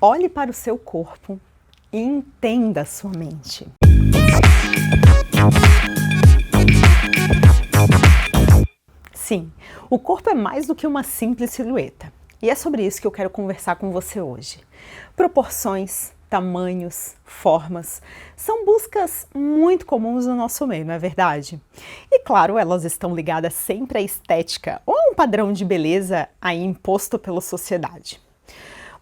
Olhe para o seu corpo e entenda a sua mente. Sim, o corpo é mais do que uma simples silhueta. E é sobre isso que eu quero conversar com você hoje. Proporções, tamanhos, formas, são buscas muito comuns no nosso meio, não é verdade? E claro, elas estão ligadas sempre à estética ou a um padrão de beleza aí imposto pela sociedade.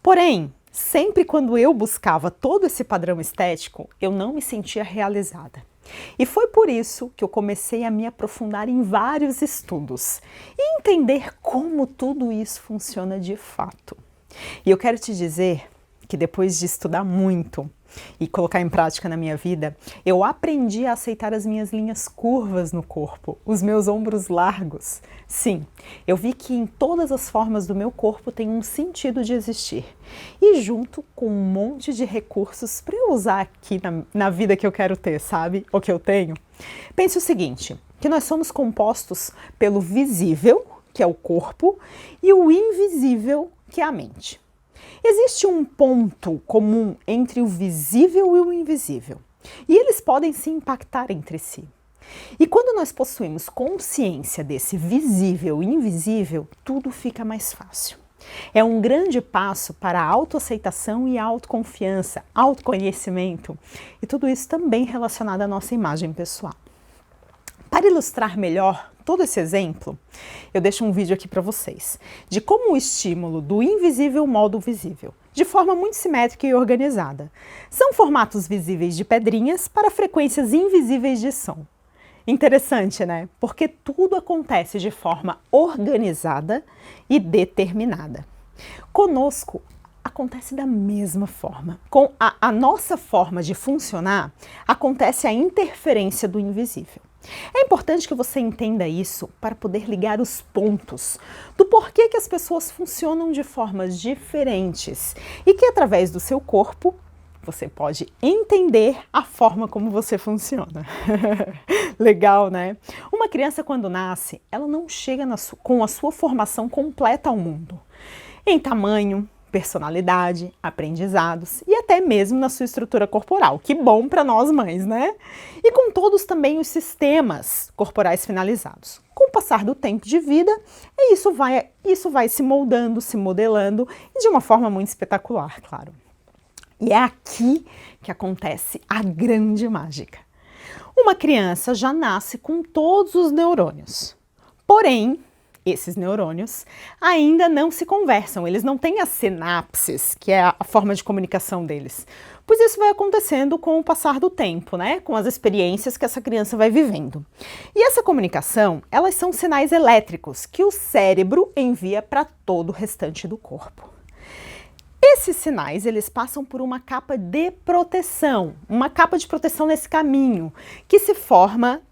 Porém, sempre quando eu buscava todo esse padrão estético, eu não me sentia realizada. E foi por isso que eu comecei a me aprofundar em vários estudos e entender como tudo isso funciona de fato. E eu quero te dizer que depois de estudar muito e colocar em prática na minha vida, eu aprendi a aceitar as minhas linhas curvas no corpo, os meus ombros largos. Sim, eu vi que em todas as formas do meu corpo tem um sentido de existir. E junto com um monte de recursos para eu usar aqui na vida que eu quero ter, sabe? Ou que eu tenho. Pense o seguinte, que nós somos compostos pelo visível, que é o corpo, e o invisível, que é a mente. Existe um ponto comum entre o visível e o invisível, e eles podem se impactar entre si. E quando nós possuímos consciência desse visível e invisível, tudo fica mais fácil. É um grande passo para a autoaceitação e a autoconfiança, autoconhecimento, e tudo isso também relacionado à nossa imagem pessoal. Para ilustrar melhor todo esse exemplo, eu deixo um vídeo aqui para vocês, de como o estímulo do invisível molda o visível, de forma muito simétrica e organizada. São formatos visíveis de pedrinhas para frequências invisíveis de som. Interessante, né? Porque tudo acontece de forma organizada e determinada. Conosco, acontece da mesma forma. Com a nossa forma de funcionar, acontece a interferência do invisível. É importante que você entenda isso para poder ligar os pontos do porquê que as pessoas funcionam de formas diferentes e que através do seu corpo você pode entender a forma como você funciona. Legal, né? Uma criança quando nasce, ela não chega com a sua formação completa ao mundo. Em tamanho, personalidade, aprendizados e até mesmo na sua estrutura corporal. Que bom para nós mães, né? E com todos também os sistemas corporais finalizados. Com o passar do tempo de vida, isso vai se moldando, se modelando e de uma forma muito espetacular, claro. E é aqui que acontece a grande mágica. Uma criança já nasce com todos os neurônios. Porém, esses neurônios ainda não se conversam, eles não têm as sinapses, que é a forma de comunicação deles. Pois isso vai acontecendo com o passar do tempo, né? Com as experiências que essa criança vai vivendo. E essa comunicação, elas são sinais elétricos que o cérebro envia para todo o restante do corpo. Esses sinais, eles passam por uma capa de proteção nesse caminho, que se forma,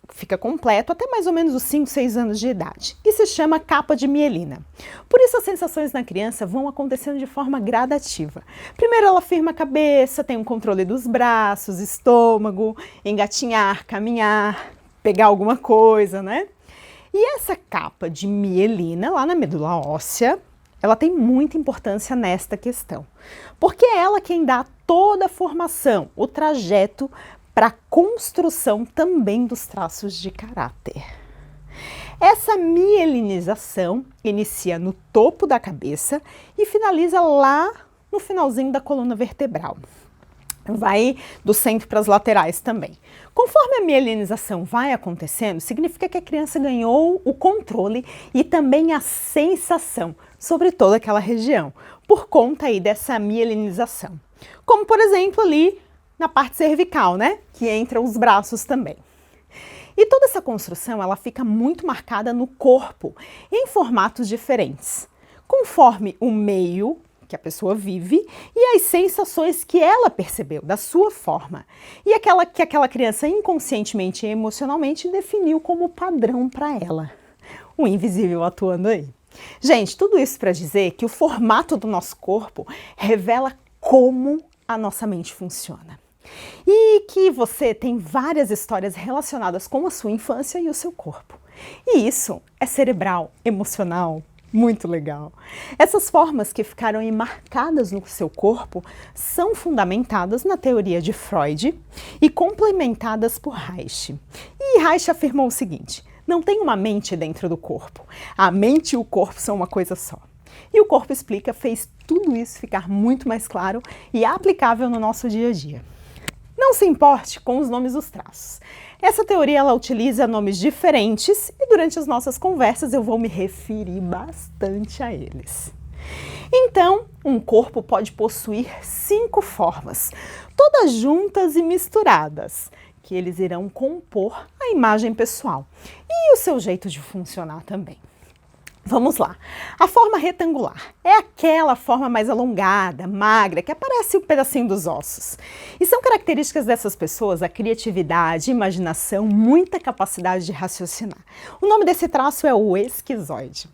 fica completo até mais ou menos os 5, 6 anos de idade, e se chama capa de mielina. Por isso as sensações na criança vão acontecendo de forma gradativa. Primeiro ela firma a cabeça, tem um controle dos braços, estômago, engatinhar, caminhar, pegar alguma coisa, né? E essa capa de mielina lá na medula óssea, ela tem muita importância nesta questão, porque é ela quem dá toda a formação, o trajeto para a construção também dos traços de caráter. Essa mielinização inicia no topo da cabeça e finaliza lá no finalzinho da coluna vertebral. Vai do centro para as laterais também. Conforme a mielinização vai acontecendo, significa que a criança ganhou o controle e também a sensação sobre toda aquela região, por conta aí dessa mielinização. Como, por exemplo, ali na parte cervical, né? Que entra os braços também. E toda essa construção, ela fica muito marcada no corpo, em formatos diferentes, conforme o meio que a pessoa vive e as sensações que ela percebeu da sua forma e que aquela criança inconscientemente e emocionalmente definiu como padrão para ela. O invisível atuando aí. Gente, tudo isso para dizer que o formato do nosso corpo revela como a nossa mente funciona. E que você tem várias histórias relacionadas com a sua infância e o seu corpo. E isso é cerebral, emocional, Muito legal! Essas formas que ficaram enmarcadas no seu corpo são fundamentadas na teoria de Freud e complementadas por Reich. E Reich afirmou o seguinte: não tem uma mente dentro do corpo. A mente e o corpo são uma coisa só. E o Corpo Explica fez tudo isso ficar muito mais claro e aplicável no nosso dia a dia. Não se importe com os nomes dos traços. Essa teoria ela utiliza nomes diferentes e durante as nossas conversas eu vou me referir bastante a eles. Então, um corpo pode possuir 5 formas, todas juntas e misturadas, que eles irão compor a imagem pessoal e o seu jeito de funcionar também. Vamos lá. A forma retangular é aquela forma mais alongada, magra, que aparece um pedacinho dos ossos. E são características dessas pessoas a criatividade, imaginação, muita capacidade de raciocinar. O nome desse traço é o esquizoide.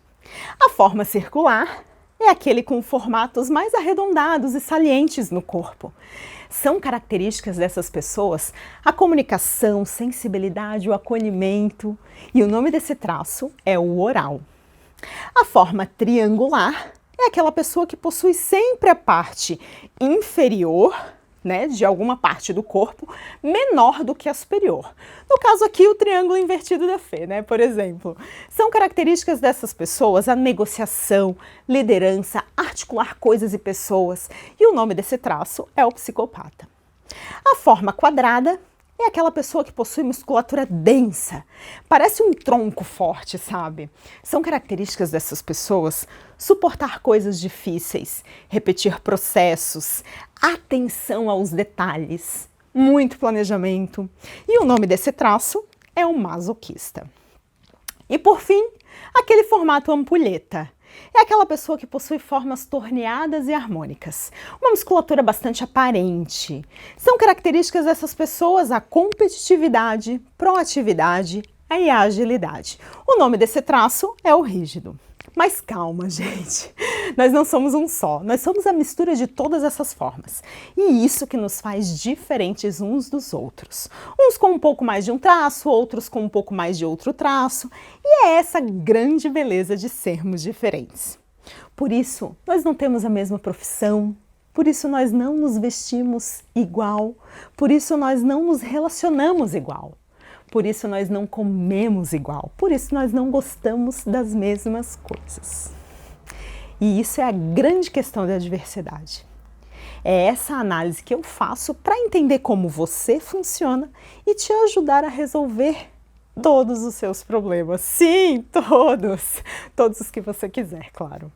A forma circular é aquele com formatos mais arredondados e salientes no corpo. São características dessas pessoas a comunicação, sensibilidade, o acolhimento. E o nome desse traço é o oral. A forma triangular é aquela pessoa que possui sempre a parte inferior, de alguma parte do corpo, menor do que a superior. No caso aqui, o triângulo invertido da Fê, por exemplo. São características dessas pessoas a negociação, liderança, articular coisas e pessoas. E o nome desse traço é o psicopata. A forma quadrada é aquela pessoa que possui musculatura densa, parece um tronco forte, sabe? São características dessas pessoas suportar coisas difíceis, repetir processos, atenção aos detalhes, muito planejamento. E o nome desse traço é o masoquista. E por fim, aquele formato ampulheta. É aquela pessoa que possui formas torneadas e harmônicas, uma musculatura bastante aparente. São características dessas pessoas a competitividade, proatividade e a agilidade. O nome desse traço é o rígido. Mas calma, gente, nós não somos um só, nós somos a mistura de todas essas formas. E isso que nos faz diferentes uns dos outros. Uns com um pouco mais de um traço, outros com um pouco mais de outro traço. E é essa grande beleza de sermos diferentes. Por isso, nós não temos a mesma profissão, por isso nós não nos vestimos igual, por isso nós não nos relacionamos igual. Por isso nós não comemos igual, por isso nós não gostamos das mesmas coisas. E isso é a grande questão da diversidade. É essa análise que eu faço para entender como você funciona e te ajudar a resolver todos os seus problemas. Sim, todos! Todos os que você quiser, claro.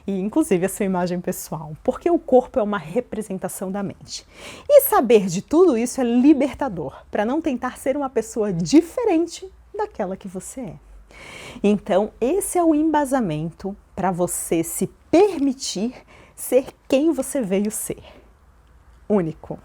E inclusive a sua imagem pessoal, porque o corpo é uma representação da mente. E saber de tudo isso é libertador, para não tentar ser uma pessoa diferente daquela que você é. Então, esse é o embasamento para você se permitir ser quem você veio ser. Único.